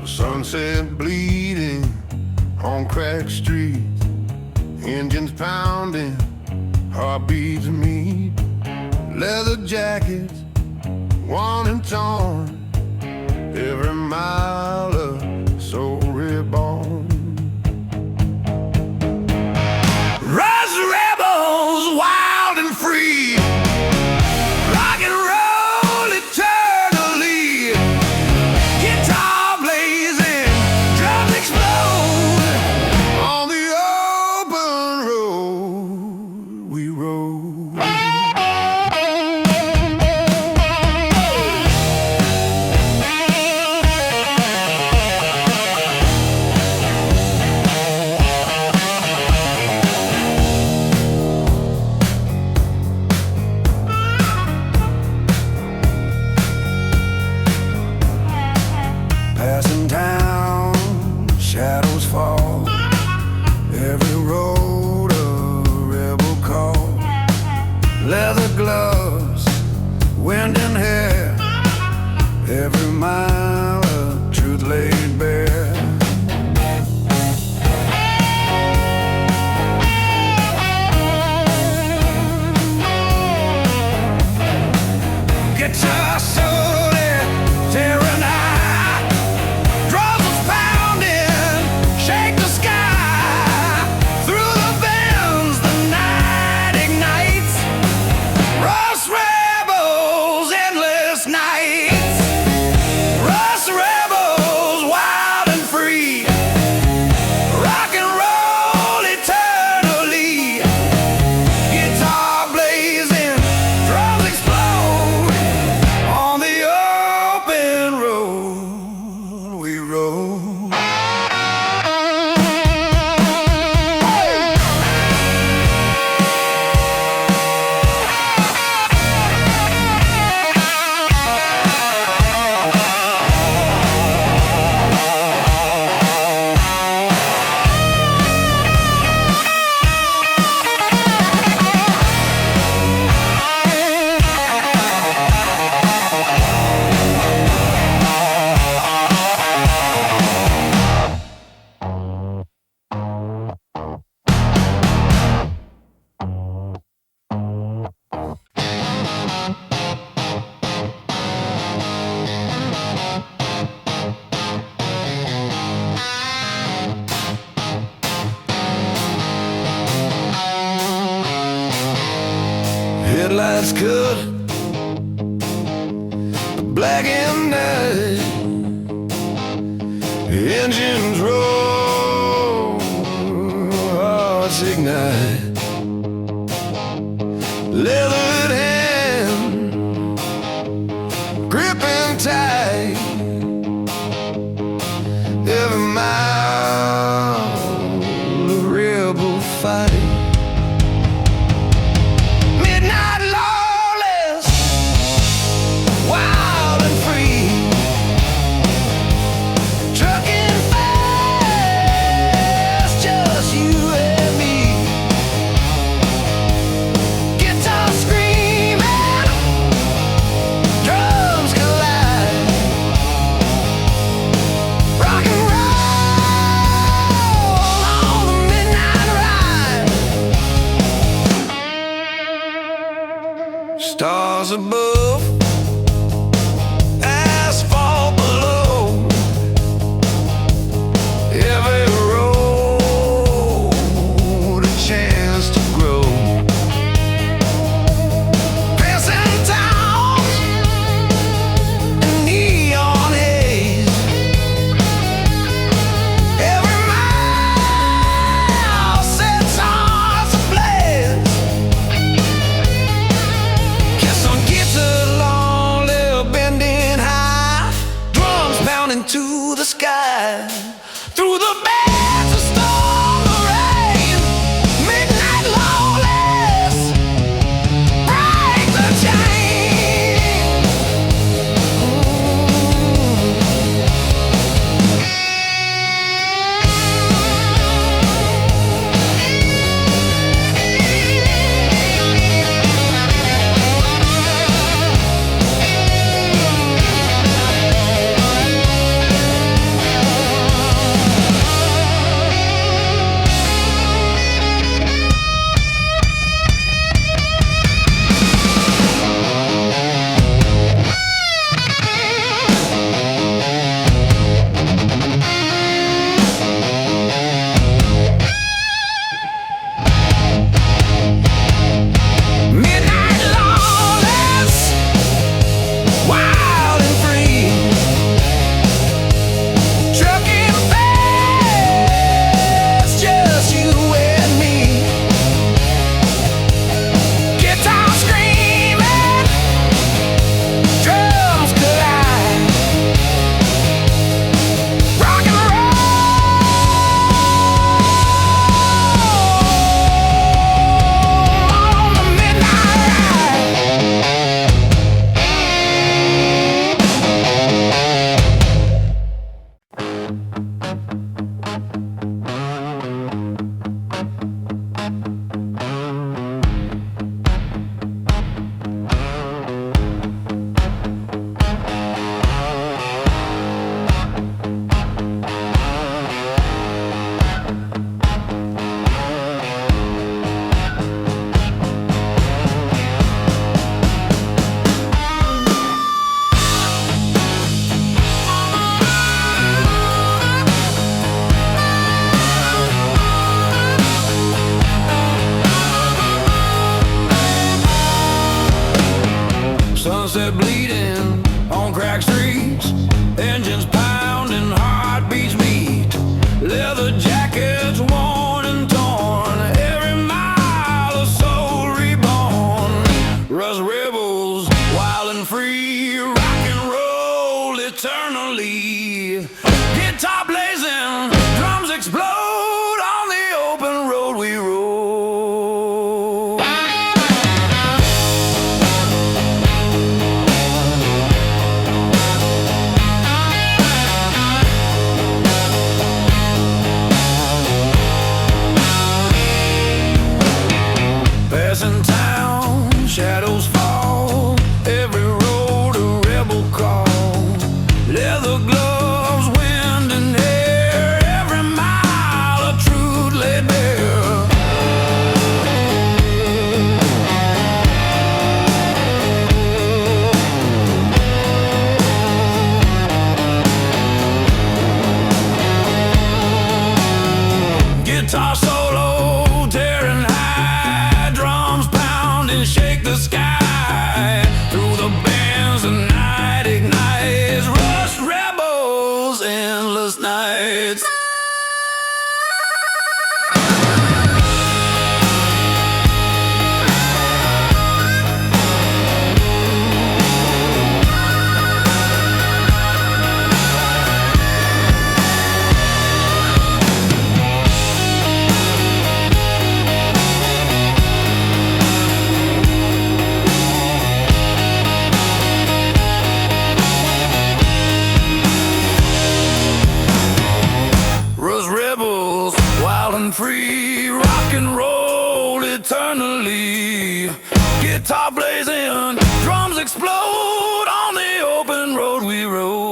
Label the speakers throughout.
Speaker 1: Sunset bleeding on cracked streets, engines pounding, heartbeats meet, leather jackets worn and torn, every mile of soul reborn. Rise rebels, wild and free, rock and roll eternally, guitar blazing, drums explode, on the open road we rode. Passing town, shadows fall, every road a rebel call, leather gloves, wind and hair, every mile of truth laid bare. Guitar solo, tearing high, drums pounding, shake the sky. Through the bends, the night ignites. Rust rebels, endless nights. Rust rebels, wild and free. Rock and roll eternally. Guitar blazing, drums explode. On the open road we rode. Headlights cut black and night, engines roll, hearts ignite, leathered hand gripping tight, every mile of rebel fight. Midnight lawless, wild and free, trucking fast, just you and me. Guitar screaming, drums collide, rock and roll on the midnight ride. Stars above, asphalt below, every road a chance to grow. Passing towns in neon haze, every mile sets hearts ablaze. Kiss on guitar, long little bending high, drums pounding to the sky. Through the bands of storm or rain, midnight lawless, break the chain. they're bleeding on crack streets. Engines pounding, heartbeats beat. Leather jackets worn and torn. Every mile a soul reborn. Rust rebels, wild and free. Rock and roll eternally. Guitar blazing, drums explode. On the open road we roll. Passing town, shadows fall. Every road a rebel call. Leather gloves, wind and air. Every mile a truth laid bare. Guitar solo tearing high. Drums pounding, shake the sky. Through the bands the night ignites. Rust rebels, endless nights. Rust rebels, wild and free. Rock and roll eternally. Guitar blazing, drums explode. On the open road we roll.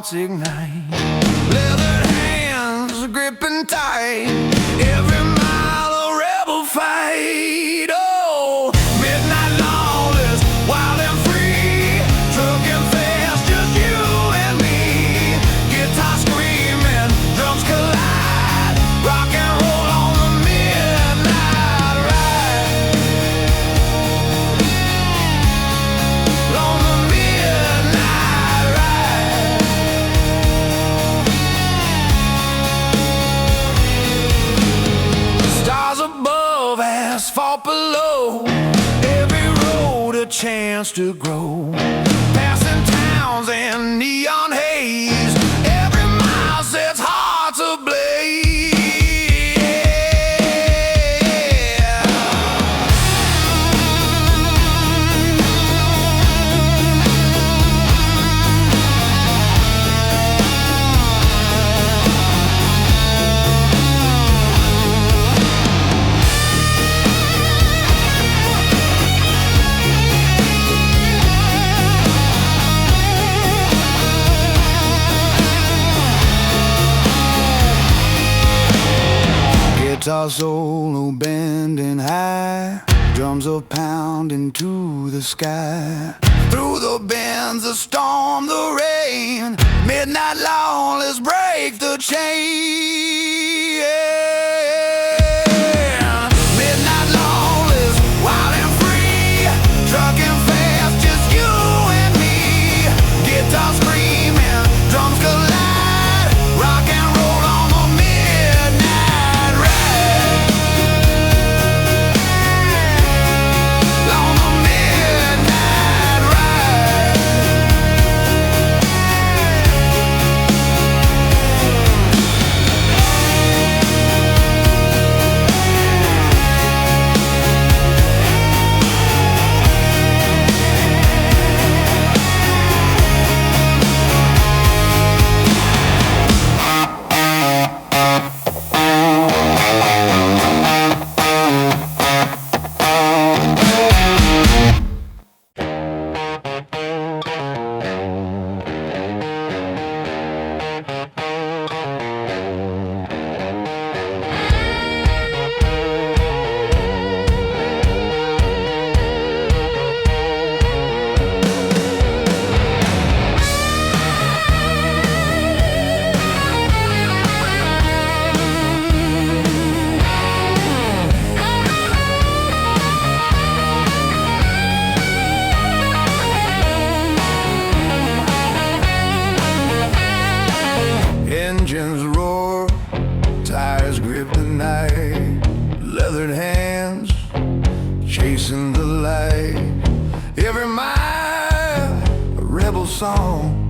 Speaker 1: hearts ignite. Leathered hands gripping tight. Every mile a rebel fight. Oh, midnight lawless, wild and free. Trucking fast, just you and me. Guitar screaming, drums collide. Rock and roll on the midnight ride. On the midnight ride. Stars above, asphalt below. Every road a chance to grow. Passing towns and neon haze. Every mile sets hearts ablaze. Guitar solo bending high, drums are pounding to the sky. Through the bends, the storm, the rain, midnight lawless break the chain. Midnight lawless, wild and free, trucking fast, just you and me. Guitar screaming, drums collide, rock and roll on the midnight ride. On the midnight ride. Engines roar, tires grip the night. Leathered hands chasing the light. Every mile a rebel song.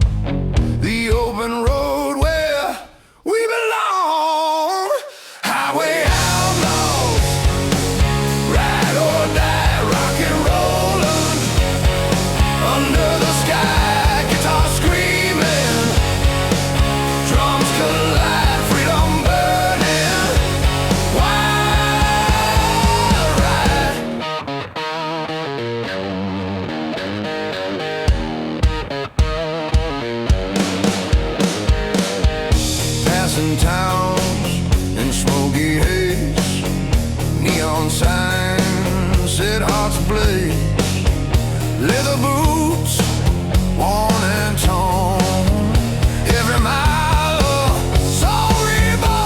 Speaker 1: The open road where we belong. Highway outlaws, ride or die, rock and rollin' under the sky. Guitar screaming, drums collide, freedom burning, wild ride. Passing towns in smoky haze, neon signs set hearts ablaze. Leather boots, worn and torn. Every mile, soul reborn.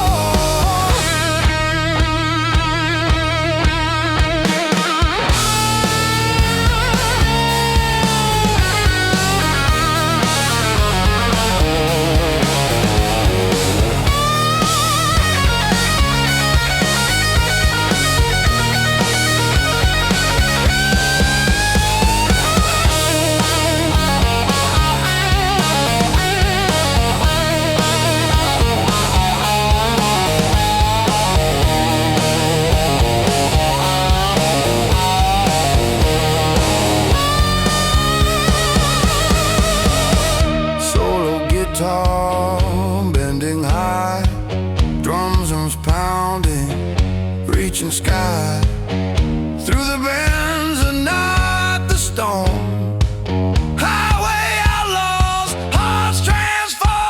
Speaker 1: Guitar bending high, drums pounding, reaching sky. Through the bends and not the storm. Highway outlaws, hearts transform.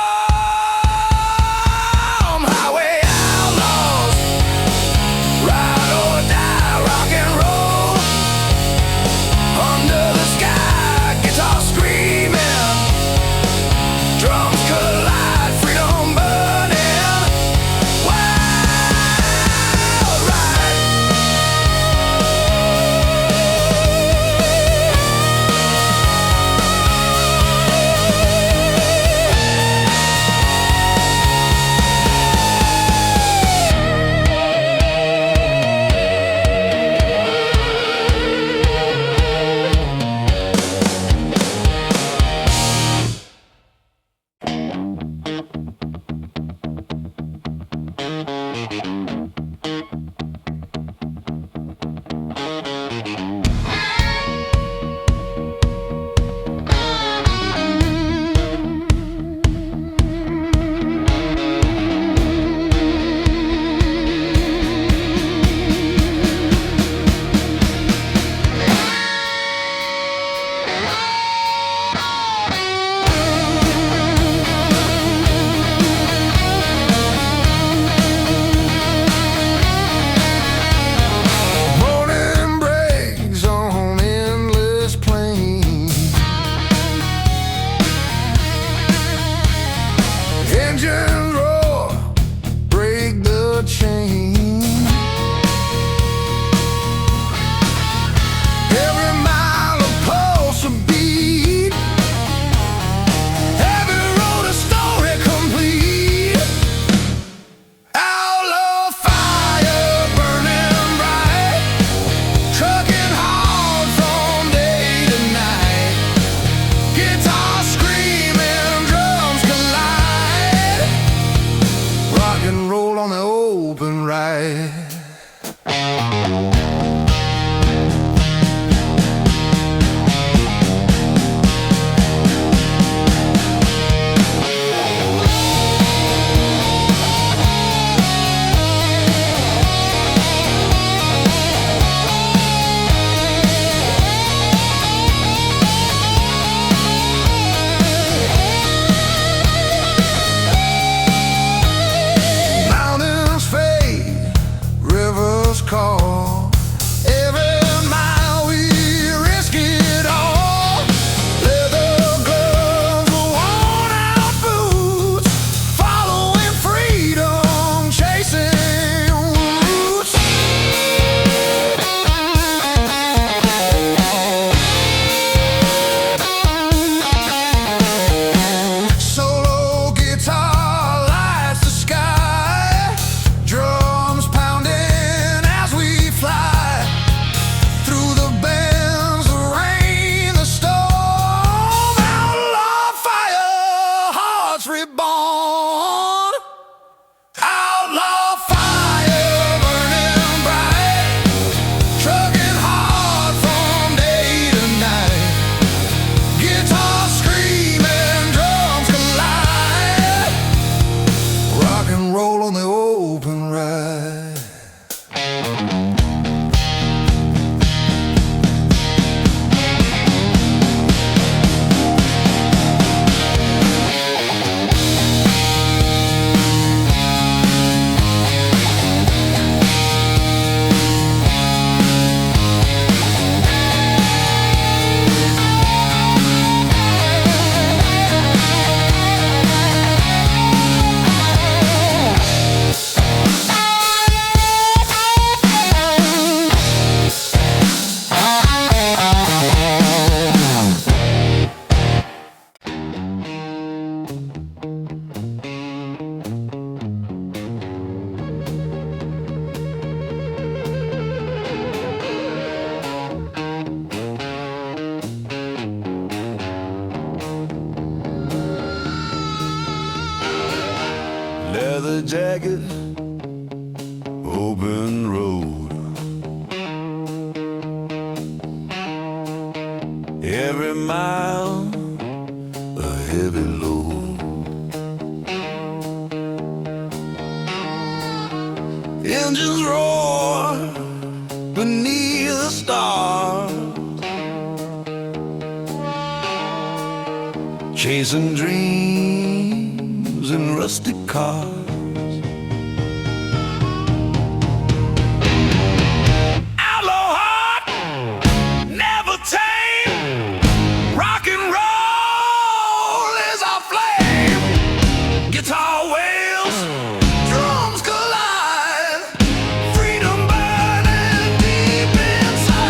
Speaker 1: engine roar, break the chain. Every mile a pulse, a beat. Every road a story complete. Outlaw fire burning bright, trucking hard from day to night. Guitars screaming, drums collide. Rock and roll on the open ride. Call. Every mile we risk it all. Leather gloves, worn out boots, following freedom, chasing roots. Solo guitar lights the sky, drums pounding through the bends, the rain, the storm. Outlaw fire, hearts reborn. Outlaw fire burning bright, trucking hard from day to night. Guitars screaming, drums collide. Rock and roll on the open ride. Leather jacket, open road. Every mile a heavy load. Engines roar beneath the stars, chasing dreams in rustic cars. Outlaw heart, never tame. Rock and roll is our flame. Guitar wails, drums collide. Freedom burning deep inside.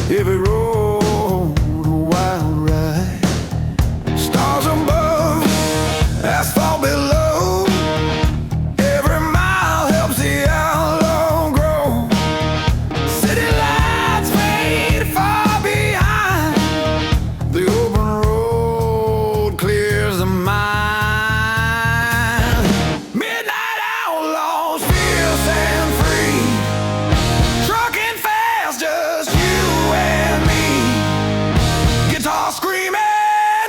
Speaker 1: every road a wild ride. Stars above, asphalt below, every mile helps the outlaw grow. City lights fade far behind, the open road clears the mind. Midnight outlaws, fierce and free, trucking fast, just you and me. Guitar screaming,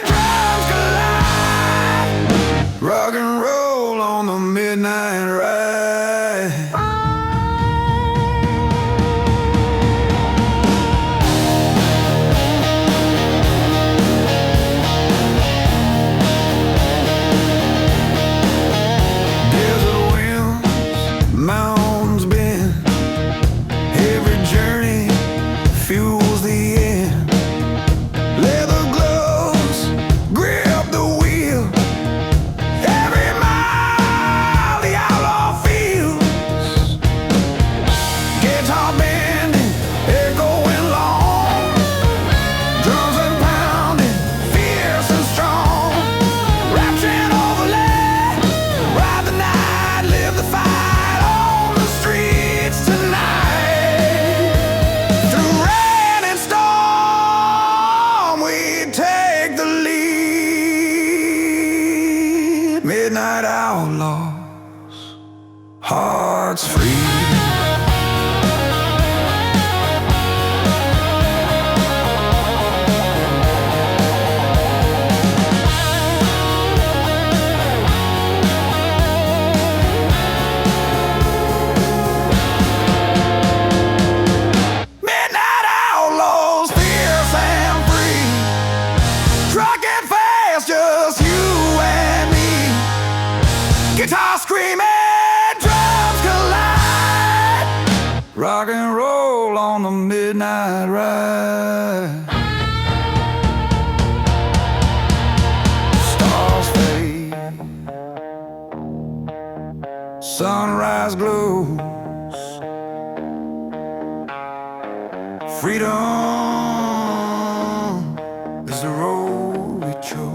Speaker 1: drums collide, rock and roll on the midnight ride. Desert winds, mountains bend, every journey fuels the end. Leather gloves grip the wheel, every mile the outlaw feels. Guitar bending, echoing long, drums and pounding, fierce and strong. Rapturing overlay, ride the night, live the fight on the streets tonight. Through rain and storm, we take the lead. Midnight outlaws, hearts free. Midnight outlaws, fierce and free, trucking fast, just you and me. Guitar screaming, drums collide, rock and roll on the midnight ride. Stars fade, sunrise glows, freedom is the road we chose.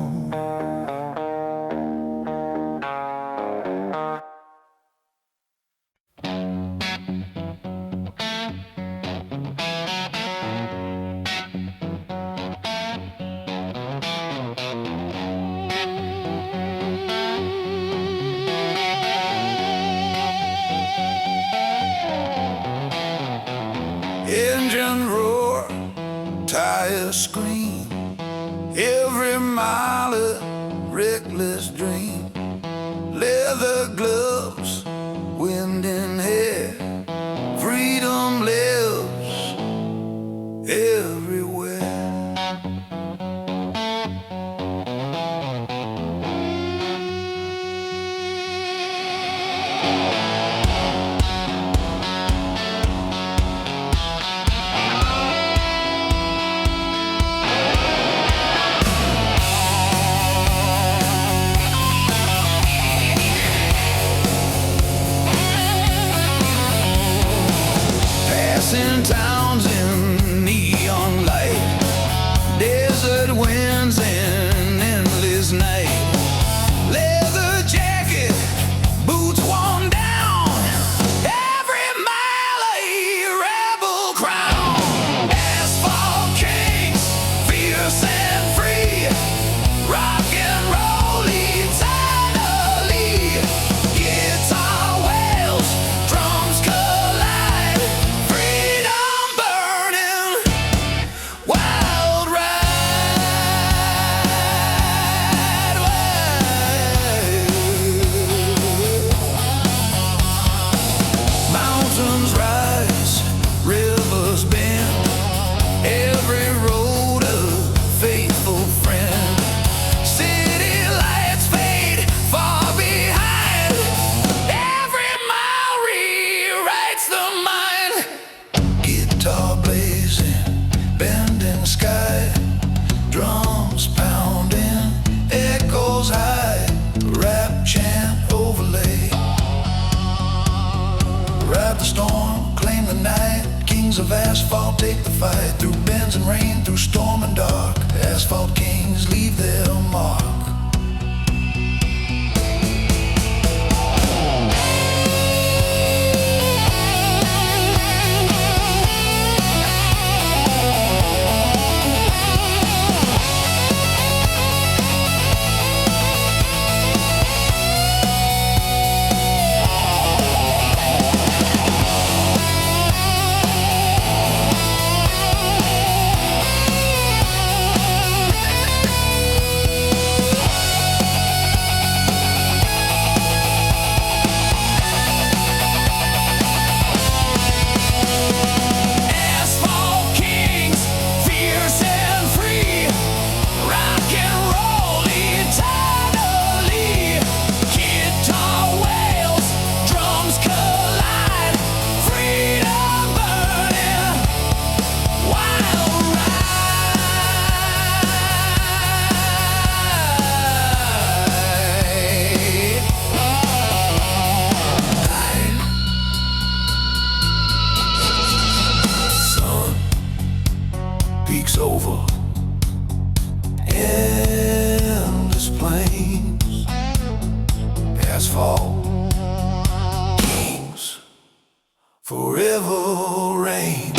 Speaker 1: Engine roar, tires scream, every mile a reckless dream. Leather gloves, wind in hair, freedom lives everywhere. Passing towns in neon light, desert winds and endless night. Leather jacket, boots worn down, every mile a rebel crown. Asphalt kings, fierce and free, rock and roll eternally. Guitar wails, drums collide, freedom burning, wild ride. Mountains rise, rivers bend, every road a faithful friend. City lights fade far behind, every mile rewrites the mind. Guitar blazing, bending sky, drums pounding, echoes high, rap chant overlay. Ride the storm, claim the night, kings of asphalt take the fight through bend winds and rain, through storm and dark, asphalt kings leave their mark. Peaks over endless plains, asphalt kings forever reign.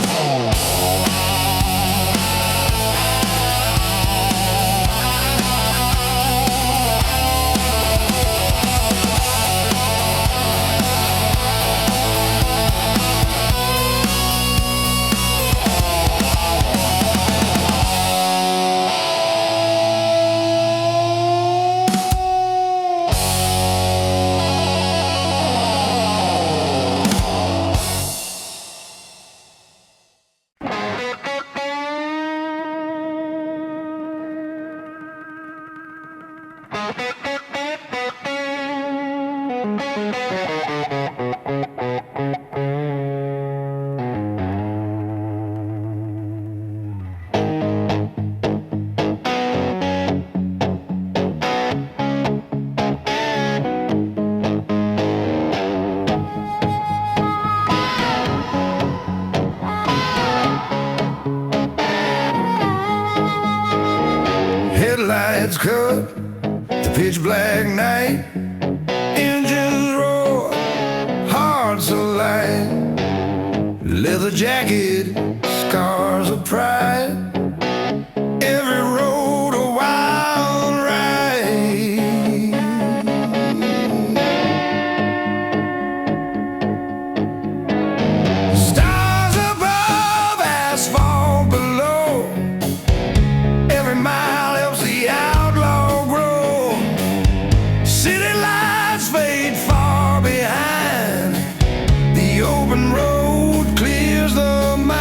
Speaker 1: Headlights cut the pitch black night, engines roar, hearts alight, leather jacket, scars of pride, every road a wild ride. Stars above, asphalt below, every mile helps the outlaw grow. City lights fade far behind, the open road clears the mind.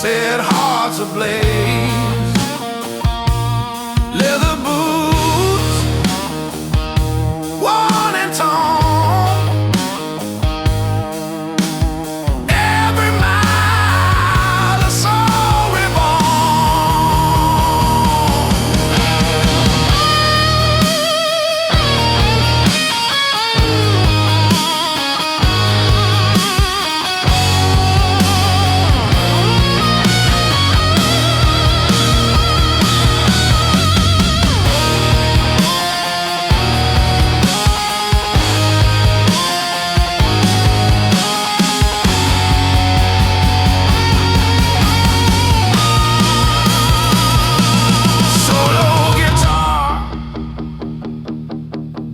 Speaker 1: set hearts ablaze. Leather boots, worn and torn, every mile a soul reborn.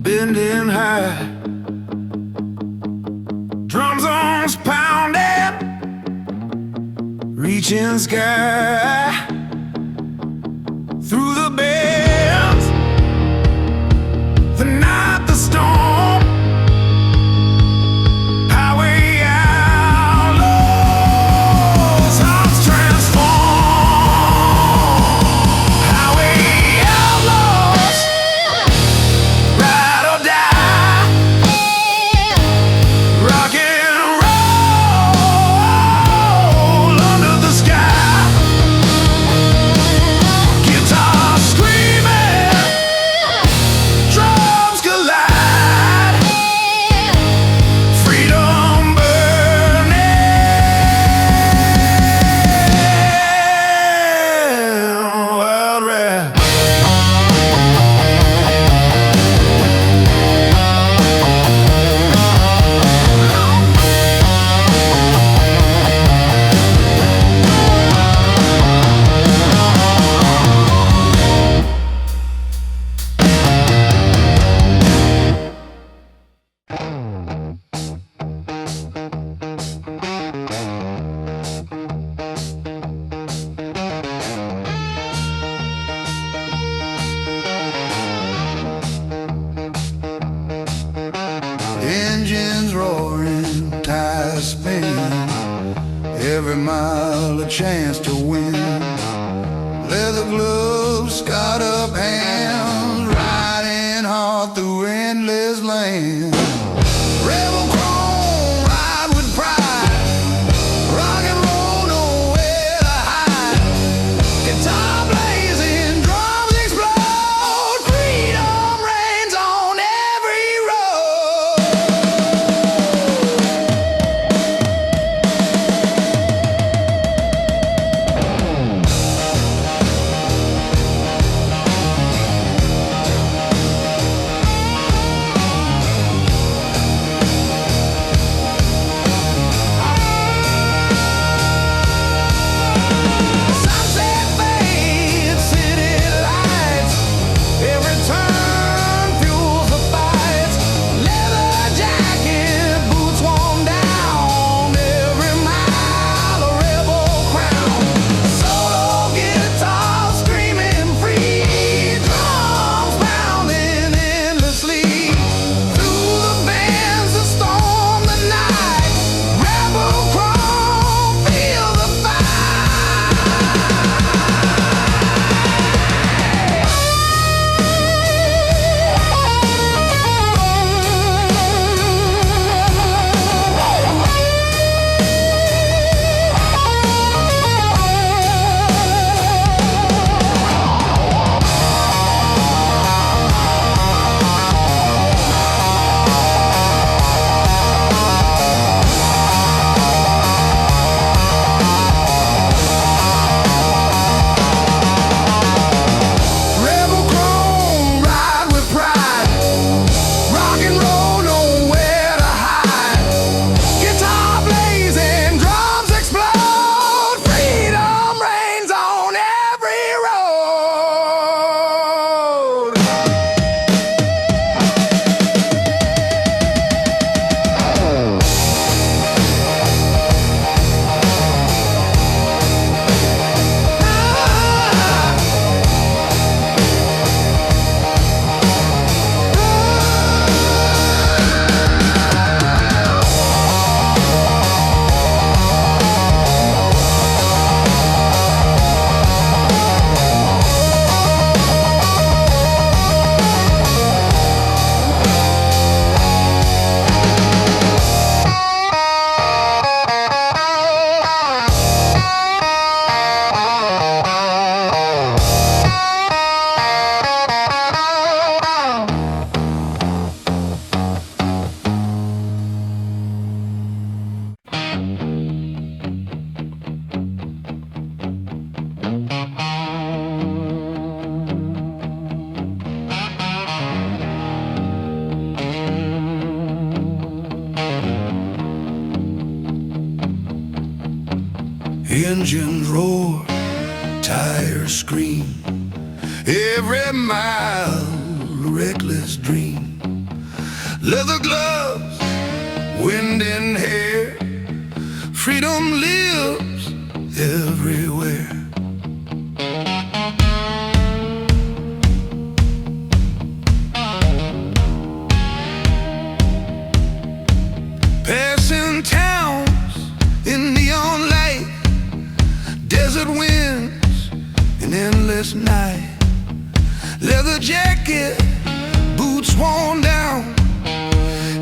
Speaker 1: Bending high, drums on pounding, reaching sky through the bends, the night, the storm, highway outlaws, hearts transform. Highway outlaws, ride or die, rock and roll under the sky. Guitar screaming, drums collide, freedom burning, wild rap. Engines roaring, tires spinning, every mile a chance to win. Leather gloves, scarred up hands, riding hard through endless land. Rebel chrome, ride with pride, rock and roll, nowhere to hide. Guitar blazing, drums explode, freedom reigns on every road. Engines roar, tires scream, every mile a reckless dream. Leather gloves, wind in hair, freedom lives everywhere. Passing towns in neon light, desert winds, an endless night. Leather jacket, boots worn down,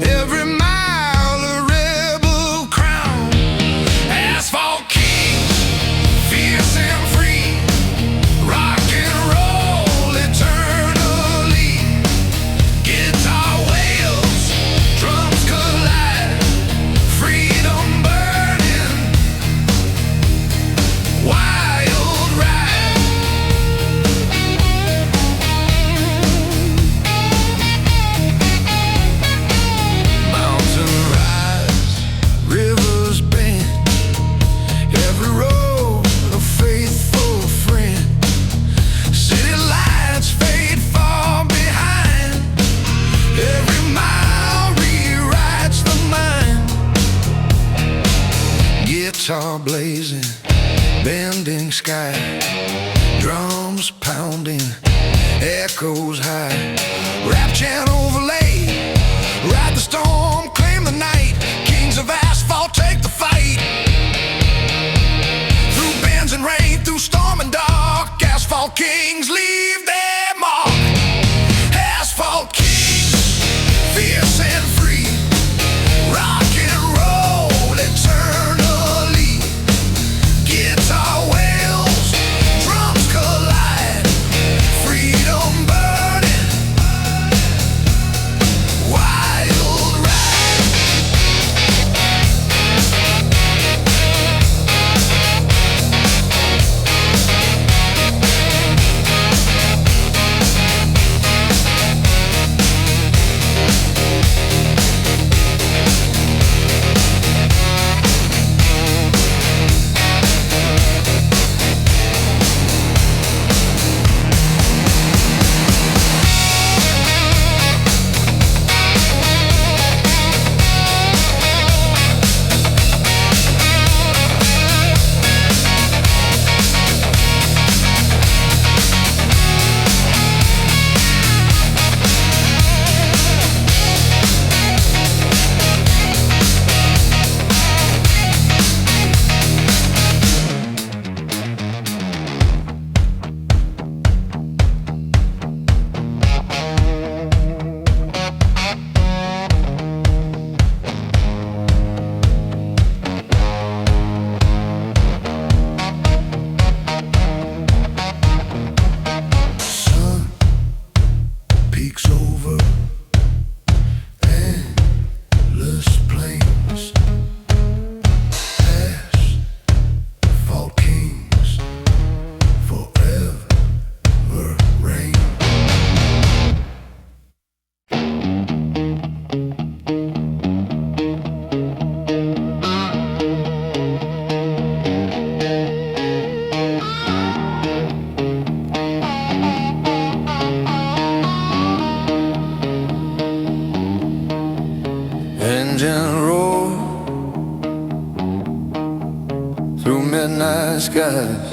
Speaker 1: every mile a rebel crown. Asphalt kings, fierce and free, rock and roll eternally. Guitar wails, drums collide, freedom burning, wild ride. Mountain rise, rivers bend, every road a faithful friend. City lights fade far behind, every mile rewrites the mind. Guitar blazing, bending sky, drums pounding, echoes high. Rap chant overlay, ride the storm, claim the night. Kings of asphalt take the fight. Through bends and rain, through storm and dark, asphalt kings leave their mark. Asphalt kings, fierce and free, rock and roll eternally. Guitar wails, drums collide, freedom burning, wild ride. Sun peeks over endless plains, asphalt kings forever reign. Engine roar through midnight skies.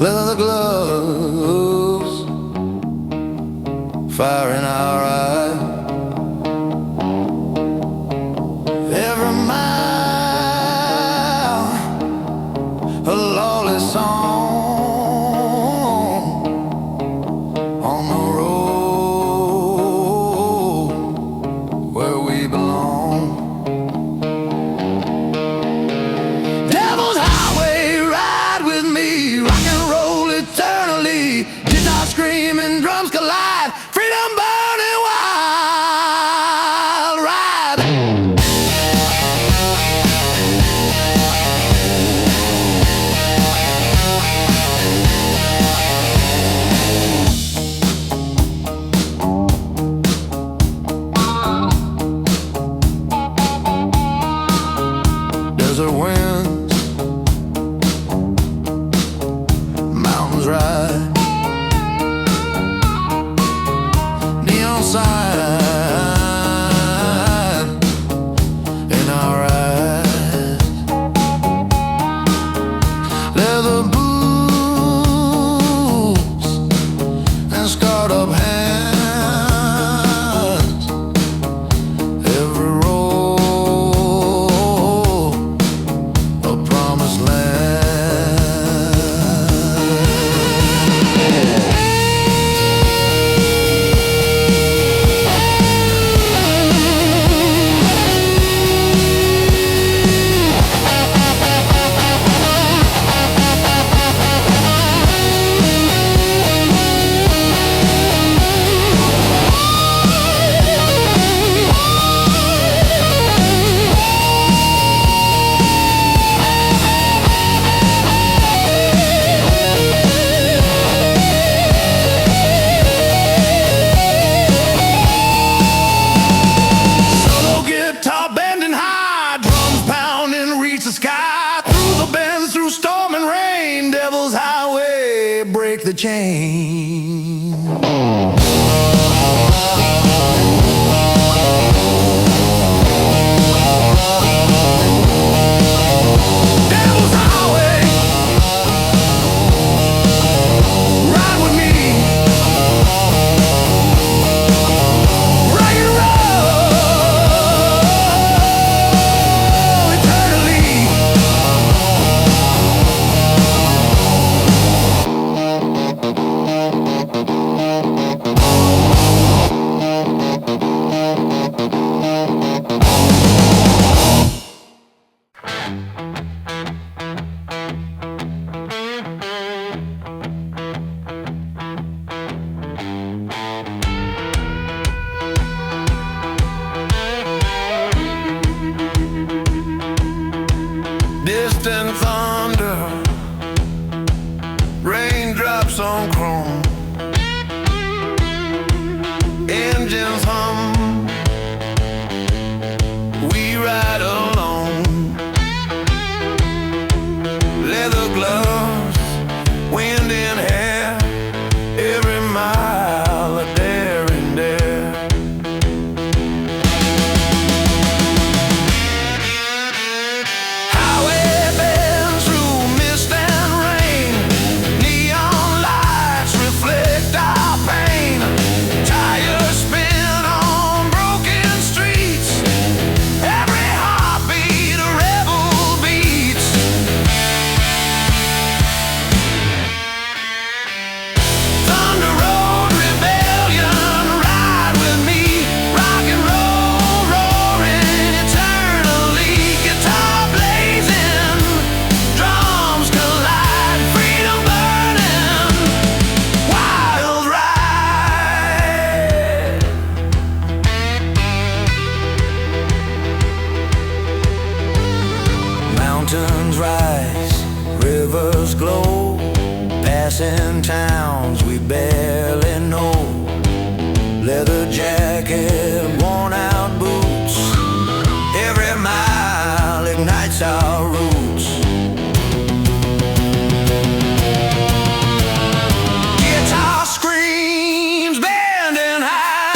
Speaker 1: Leather gloves, fire in our eyes. Every mile a lawless song on the road where we belong. Devil's highway, ride with me, rock and roll eternally. Guitar screaming, drums collide, freedom burning wild. the chain. Devil's Highway, ride with me. Rock and roll eternally. Distant thunder, raindrops on chrome, engines hum, we ride alone. Leather gloves, wind in hair, every mile a daring dare. Highway bends through mist and rain, neon lights reflect our pain. Tires spin on broken streets, every heartbeat a rebel beats. Thunder Road Rebellion, ride with me. Rock and roll roaring eternally. Guitar blazing, drums collide. Freedom burning, wild ride. Mountains rise, rivers glow, passing towns we barely know. Leather jacket, worn out boots, every mile ignites our roots. Guitar screams bending high,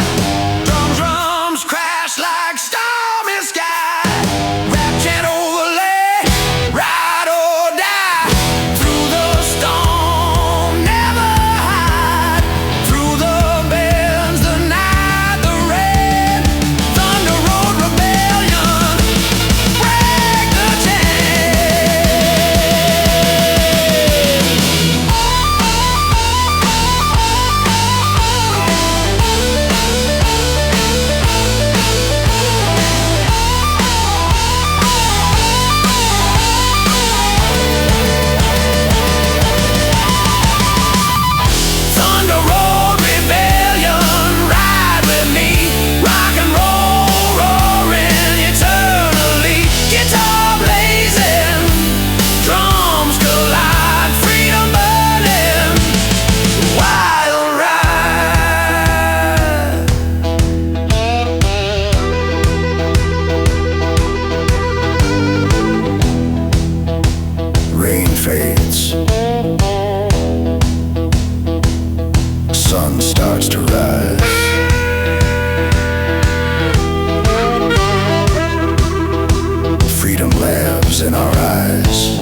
Speaker 1: drums crash like stormy sky. Rap chant overlay, ride or die. Through the storm, never hide. Through the bends, the night, the rain. Thunder Road Rebellion, break the Thunder Road Rebellion, ride with me. Rock and roll roaring eternally. Guitar blazing, drums collide. Freedom burning, wild ride. Rain fades, sun starts to rise. Freedom lives in our eyes.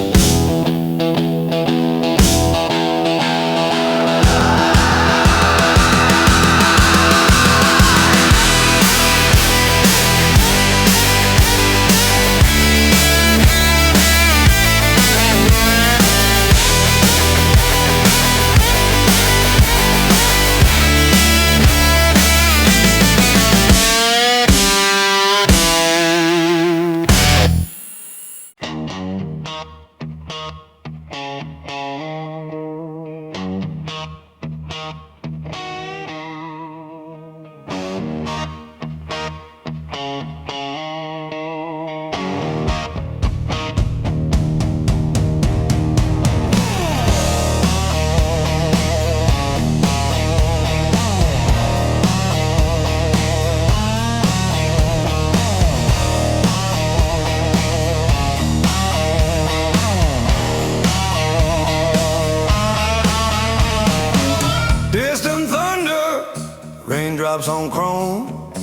Speaker 1: raindrops on chrome.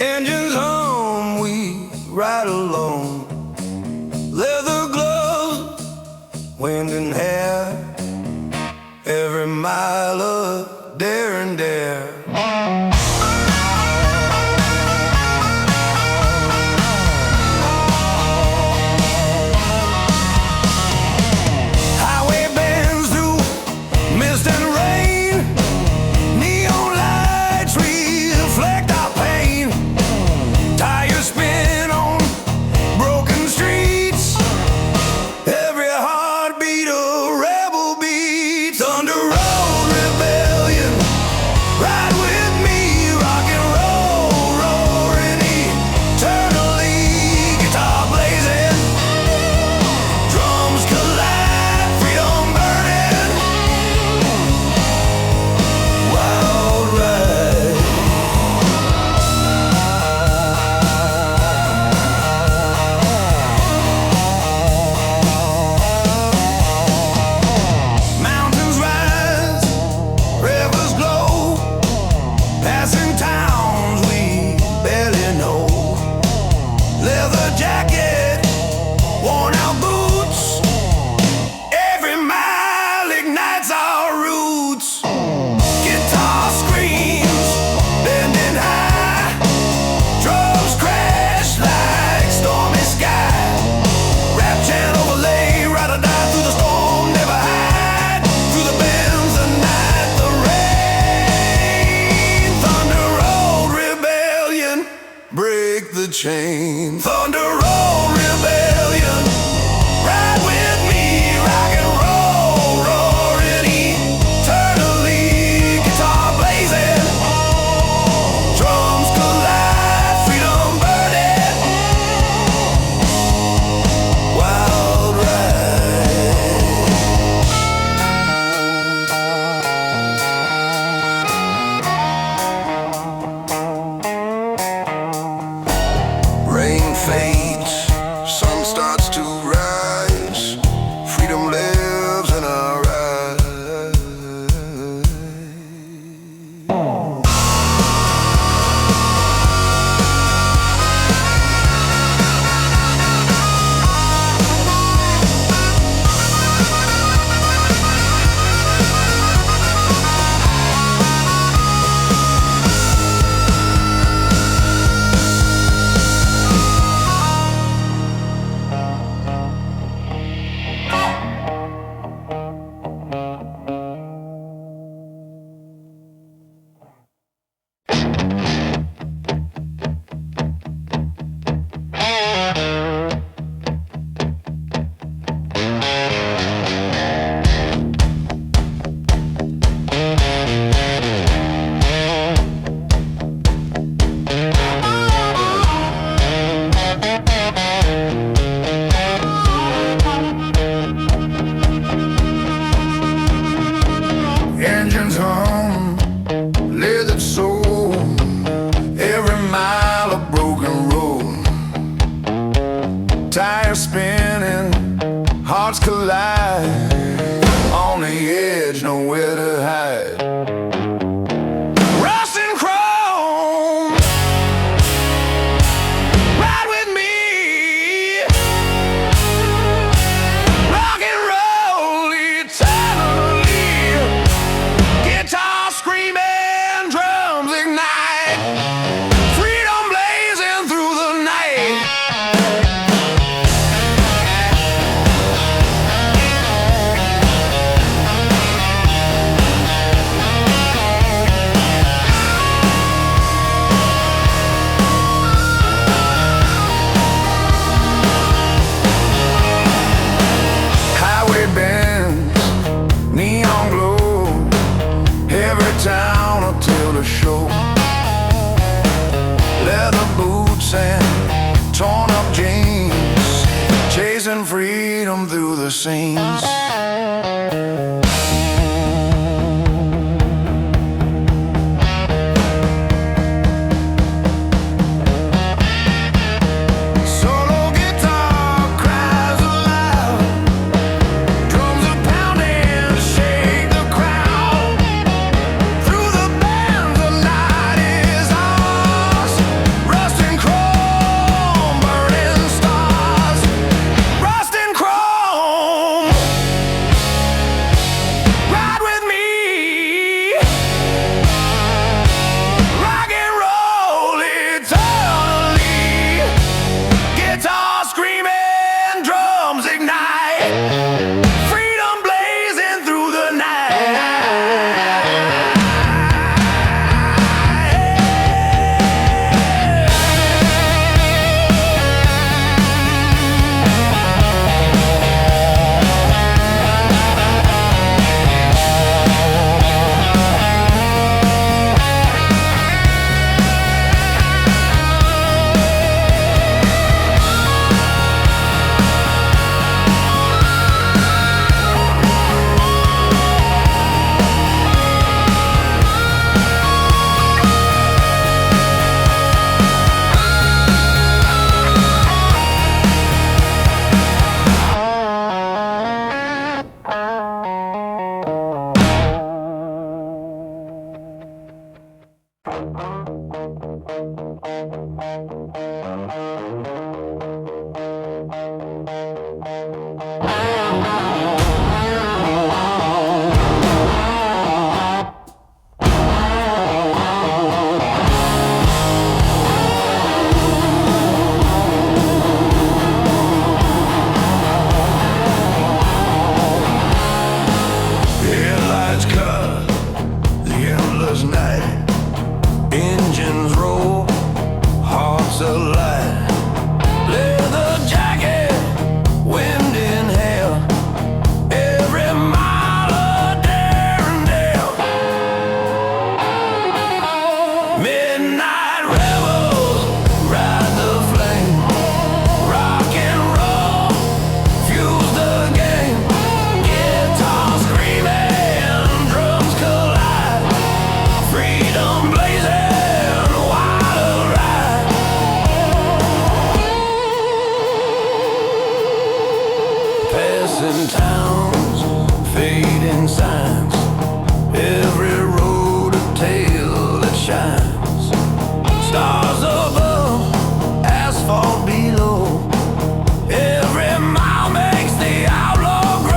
Speaker 1: Engines hum, we ride alone. Leather gloves, wind and hair, every mile of dare and dare. Highway bends through mist and rain. Neon lights reflect our pain. Tires spin on broken streets. Every heartbeat a rebel beats. Thunder road rebellion, ride with me. Rock and roll, roaring eternally. Guitar blazing, drums collide. Freedom burning, wild ride. Mountains rise, rivers glow, passing towns we barely know. Leather jacket, worn out boots, every mile ignites our roots. Guitar screams, bending high, drums crash like stormy sky. Rap chant overlay, ride or die through the storm, never hide. Through the bends, the night, the rain. Thunder road rebellion, break the chain. Thunder road rebellion, ride with me. Rock and roll, roaring eternally. Guitar blazing, drums collide. Freedom burning, wild ride. Rain fades, sun starts to rise. Freedom lives in our eyes. Engines hum, leathered soul, every mile of broken road. Tires spinning, hearts collide. On the edge, nowhere to hide. Rust and chrome, ride with me. Rock and roll eternally. Guitar screaming, drums ignite. Freedom blazing through the night. Highway bends, neon glow, every town will tell the show. Leather boots and torn up jeans, chasing freedom through the scenes. Solo guitar cries aloud, drums are pounding, shake the crowd. Through the bands, the light towns, fading signs, every road a tale that shines. Stars above, asphalt below, every mile makes the outlaw grow.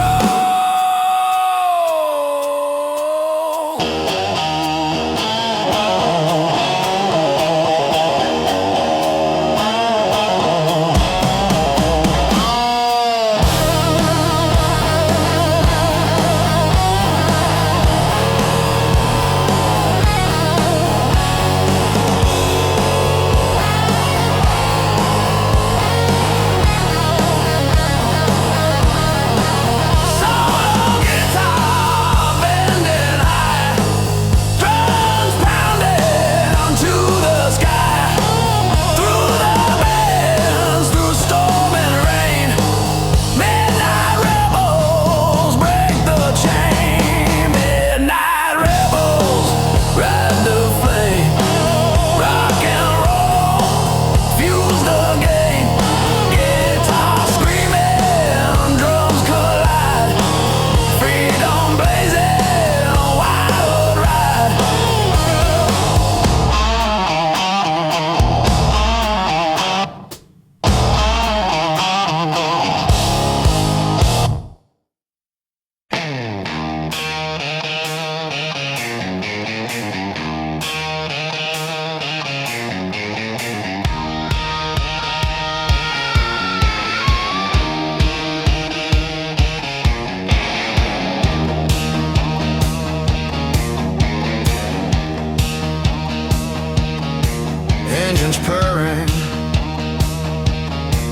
Speaker 1: Engines purring,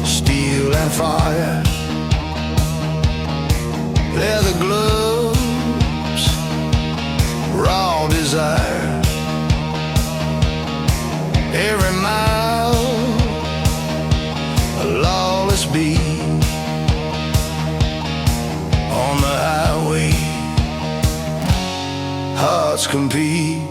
Speaker 1: steel and fire, leather gloves, raw desire. Every mile, a lawless beat on the highway, hearts compete.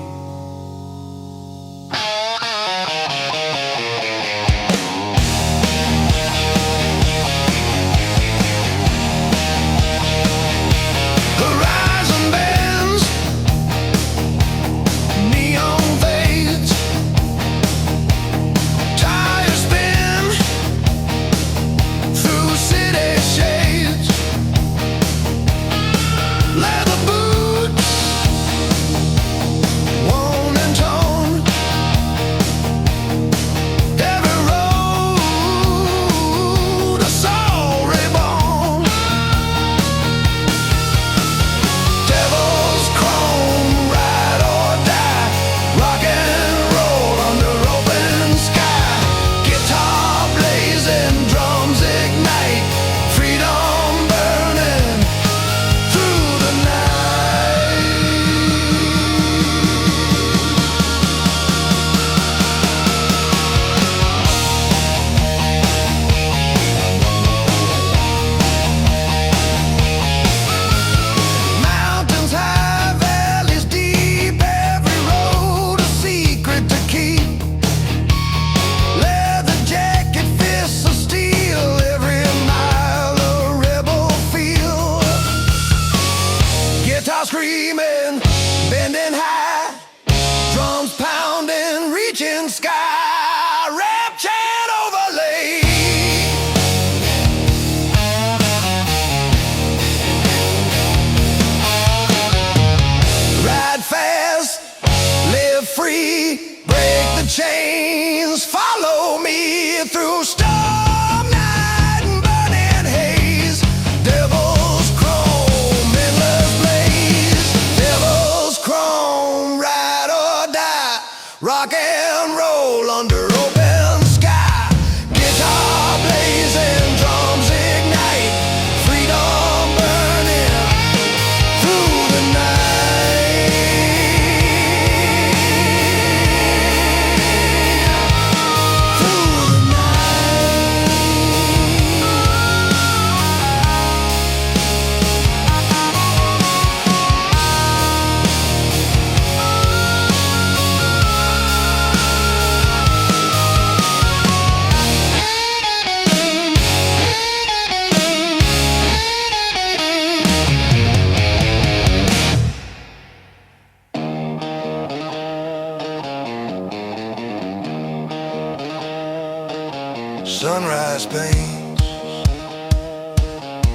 Speaker 1: paradise paints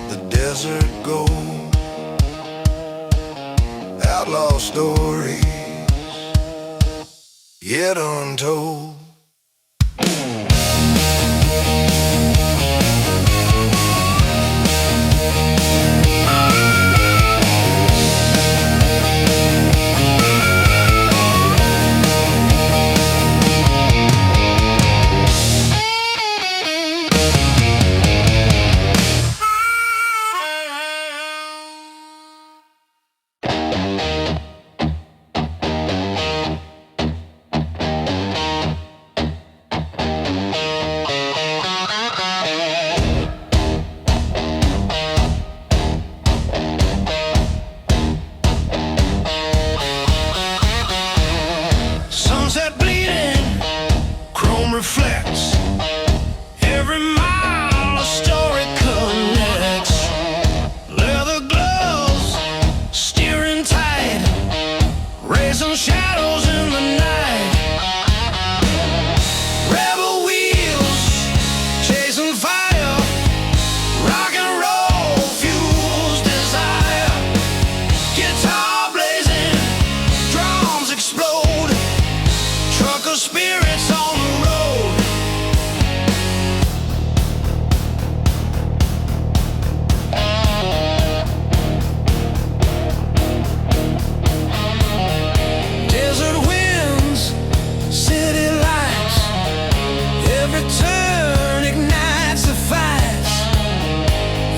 Speaker 1: the desert gold. Outlaw stories yet untold. Sunset bleeding, chrome reflects. Every mile a story connects. Leather gloves, steering tight, raising shadows in the night. Rebel wheels, chasing fire, rock and roll fuels desire. Guitar blazing, drums explode. Trucker spirits on the road. Desert winds, city lights, every turn ignites the fights.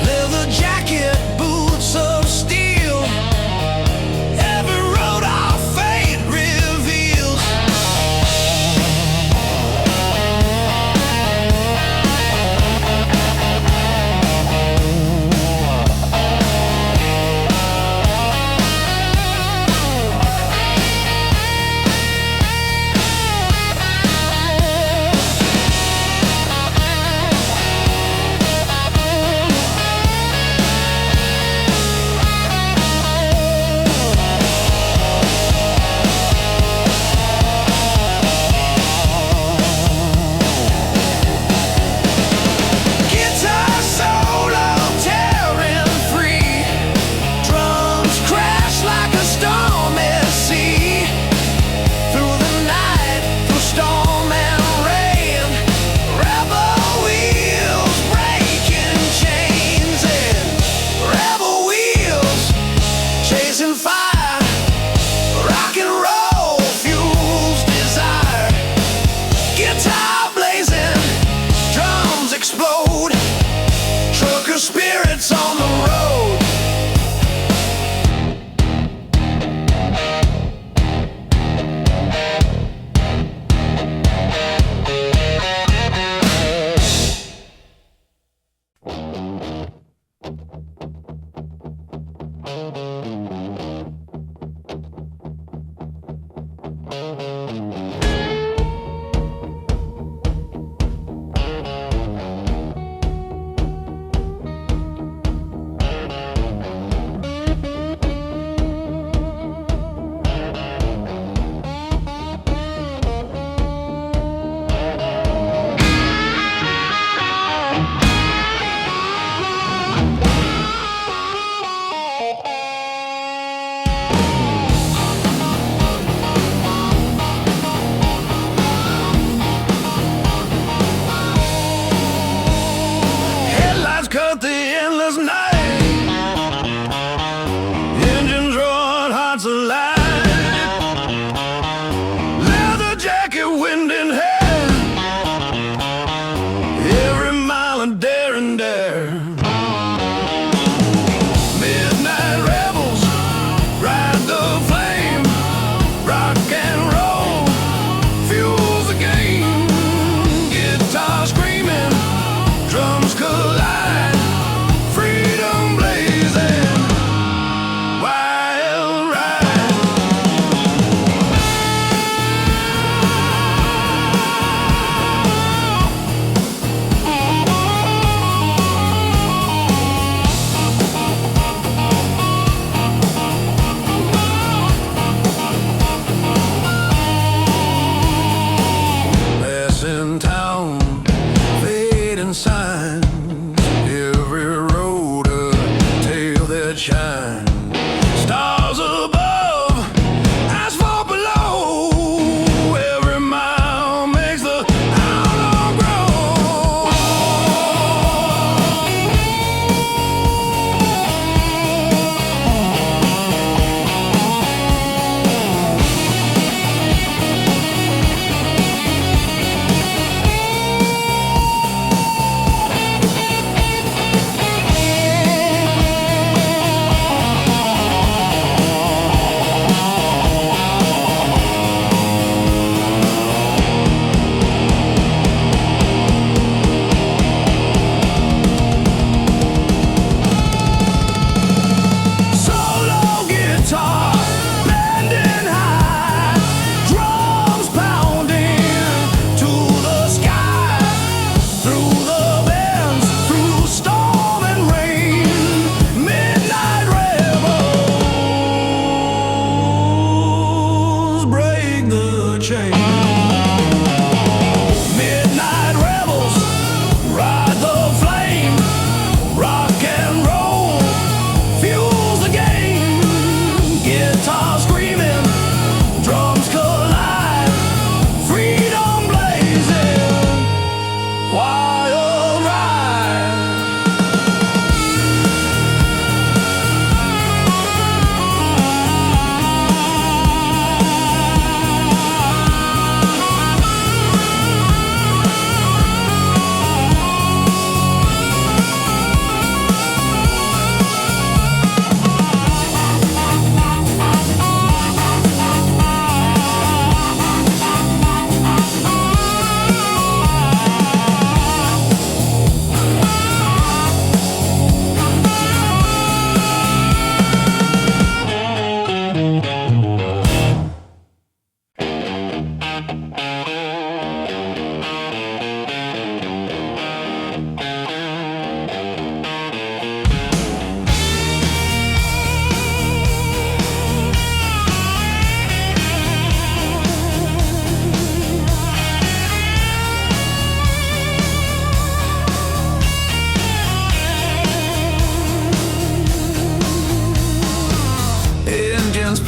Speaker 1: Leather jacket, boots of steel, every road our fate reveals. Guitar solo tearing free, drums crash like a stormy sea. Through the night, through storm and rain, rebel wheels breaking chains, and rebel wheels chasing fire. Rock and roll fuels desire. Guitar blazing, drums explode. Trucker spirits on the road. shine. Stars above, asphalt below. Every mile makes the outlaw grow. Midnight rebels ride the flame. Rock and roll fuels the game. Guitar screaming, drums collide. Freedom blazing, wild ride.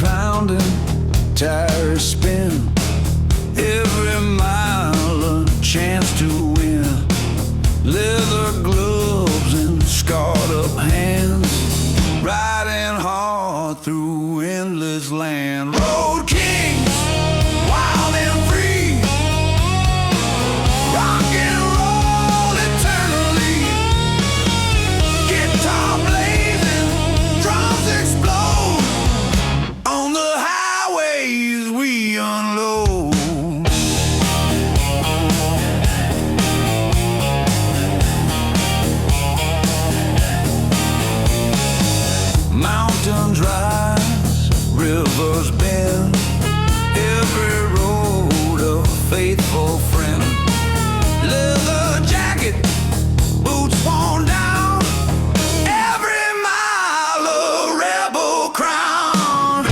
Speaker 1: Pounding, tires spin. Every mile a chance to win. Leather gloves and scarred up hands, riding hard through endless land. Road kings, wild and free. Rock and roll eternally. Guitar blazing, drums explode. On the highways we unload. Mountains rise, rivers bend. Every road a faithful friend. Leather jacket, boots worn down. Every mile a rebel crown.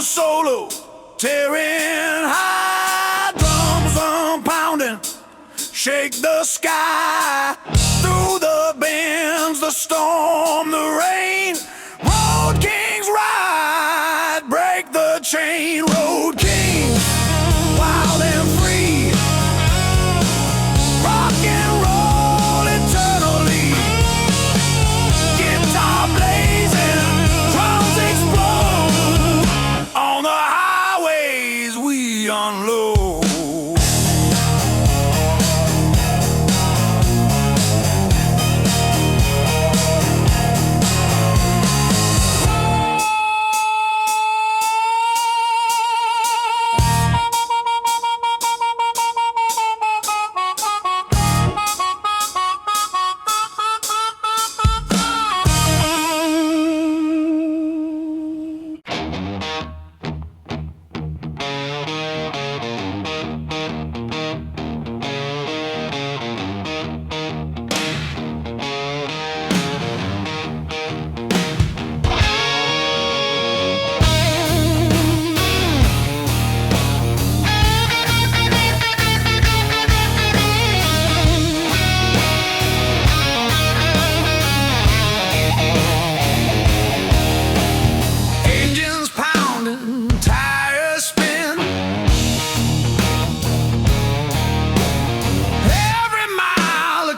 Speaker 1: Solo, tearing high, drums pounding, shake the sky. Through the bends, the storm, the rain. Road kings ride, break the chain. Road kings, wild and free. Rock and roll eternally. Guitar blazing, drums explode. On the highways we unload.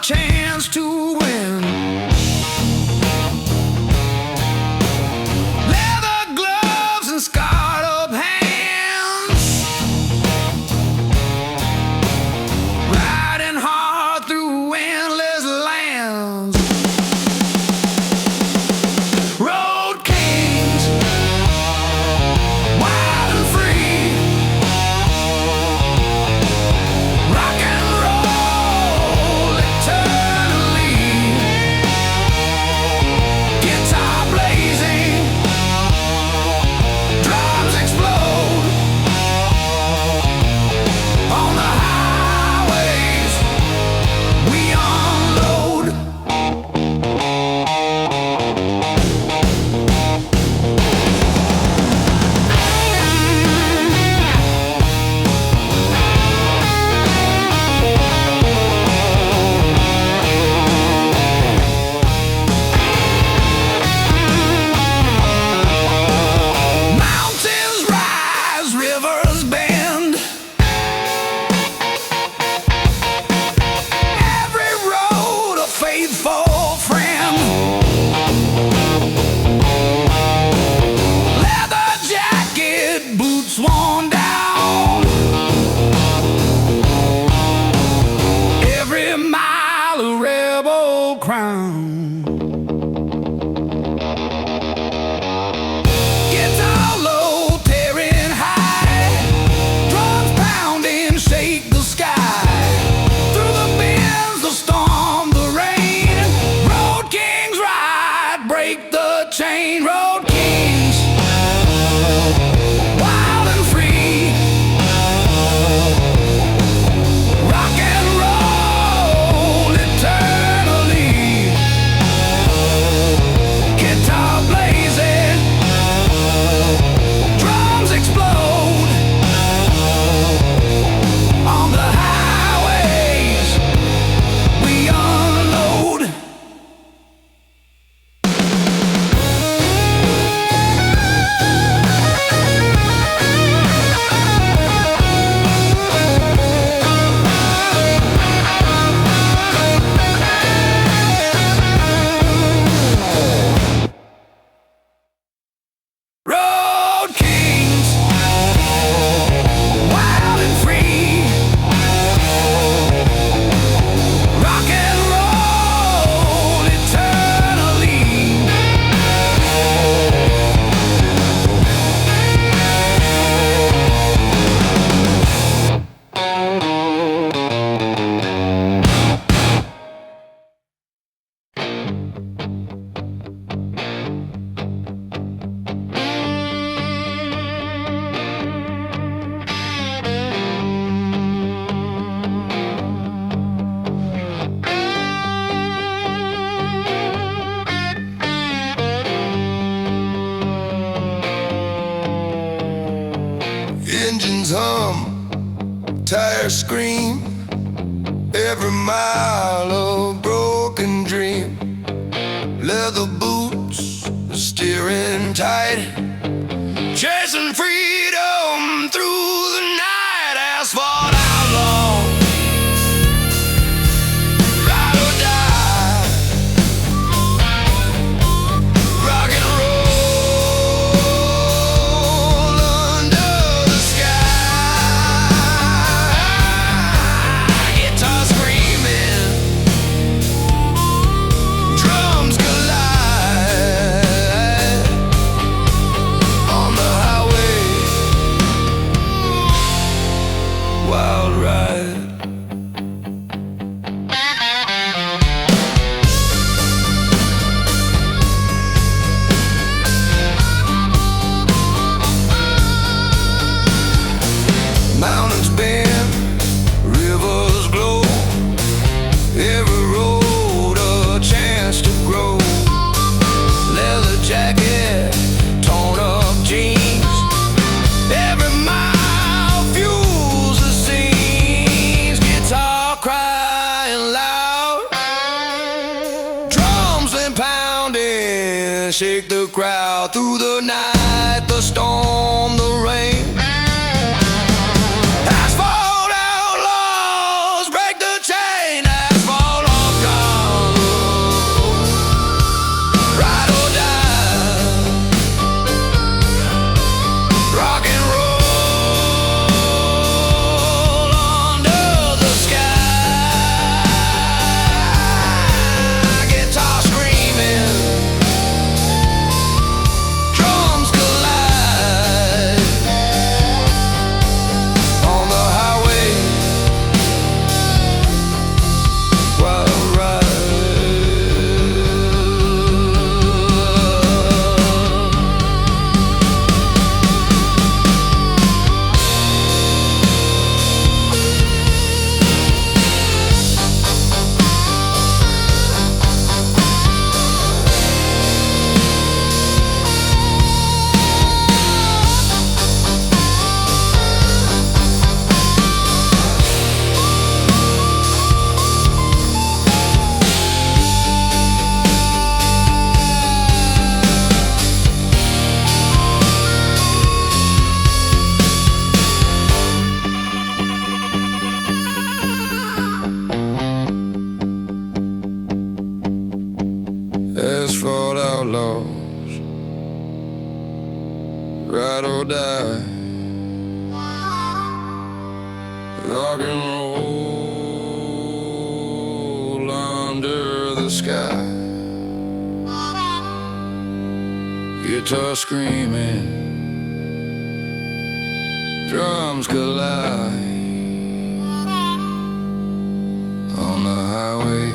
Speaker 1: chance to win. Leather gloves and scarred up hands, riding hard through endless lands. Road kings, wild and free, rock and roll eternally. Guitar blazing, drums explode on the highways. We unload. Mountains rise, rivers bend. Every road a faithful friend. Leather jacket, boots worn down. Every mile a rebel crown. Guitar low, tearing high, drums pounding, shake the sky. Through the winds, the storm, the rain, road kings ride, break the chain. Road kings, wild and free, rock and roll eternally. Guitar blazing, drums explode on the highways. We unload. Road kings, wild and free, rock and roll eternally. Engines hum, tires scream, every mile a broken dream. Leather boots, steering tight, chasing freedom through the night. Asphalt outlaw, ride or die, rock and roll under the sky. Guitar screaming, drums collide on the highway. Wild ride. Mountains bend, rivers glow, every road a chance to grow. Leather jacket, torn up jeans, every mile fuels the scenes. Guitar crying loud, drums been pounding, shake the crowd through the night, the storm, the rain. Asphalt outlaws break the chain, asphalt off Asphalt outlaws, ride or die, rock and roll under the sky. Guitar screaming, drums collide on the highway.